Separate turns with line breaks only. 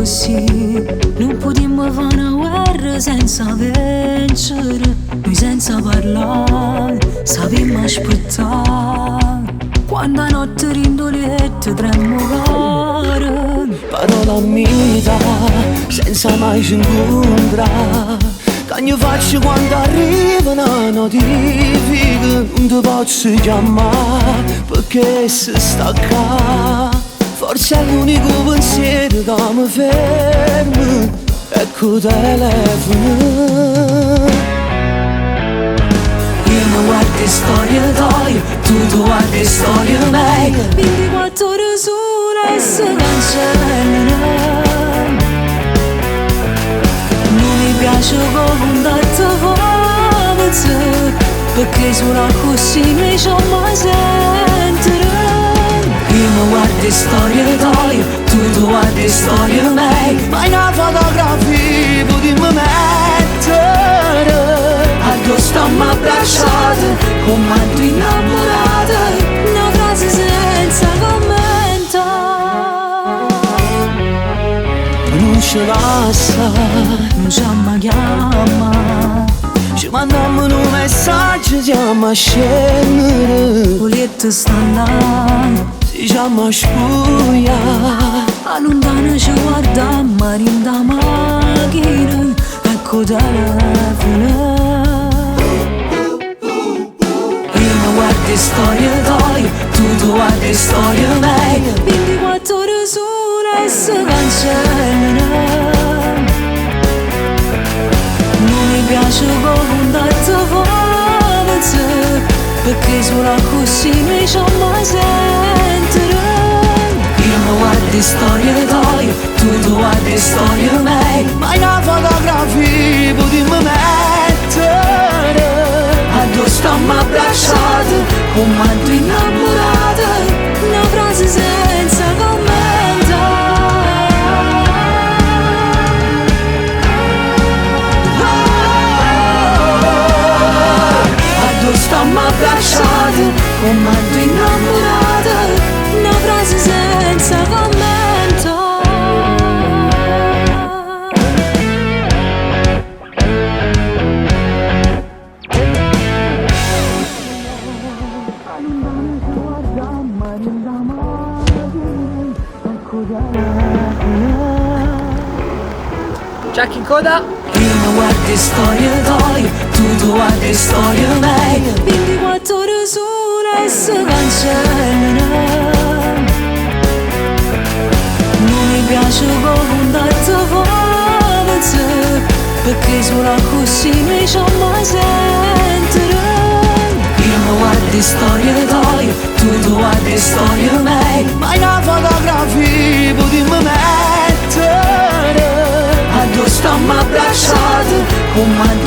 così. Non potremmo fare una guerra senza vincere, noi senza parlare, sappiamo aspettare. Quando a notte rindolette tremmo cuore.
Parola mia, senza mai ci incontrare. Che faccio quando arriva una notifica? Non ti posso chiamare perché si sta qua. Forse è l'unico pensiero che mi ferma, ecco telefono.
Io mi guardo storie tue, tu guardi storie mie. 24 ore sola e si cancellano. Non mi piace come un dato forza, perché solo così noi ci mai sentire. Io mi guardo storie tue, tu guardi storie mie.
Ma in una fotografia potremmo mettere
Addosso stiamo abbracciate, come due innamorate. Una frase senza commento.
non ci lascia,
Non ci chiama,
ci mandiamo un messaggio, siamo a scendere.
volete sta andando.
Si chiama spuia.
A lontano ci guardiamo, ma in da macchina, ecco telefono. Io mi guardo storie tue, tu guardi storie mie. 24 ore sola e si cancellano. Non mi piace come un dato forza, perché solo così noi ci mai sentire. Io mi guardo storie tue, tu guardi storie mie.
Ma in una fotografia potremmo mettere
Addosso stiamo abbracciate, come due innamorate. Una frase senza commento. Addosso stiamo abbracciate, come due innamorate. Una frase senza commento.
Jack in coda.
Io mi guardo storie tue, tu guardi storie mie. 24 ore sola e si cancellano. Non mi piace come un dato forza, perché solo così noi ci mai sentire. Io mi guardo storie tue, tu guardi storie mie.
Ma in una fotografia potremmo mettere
Addosso stiamo abbracciate, come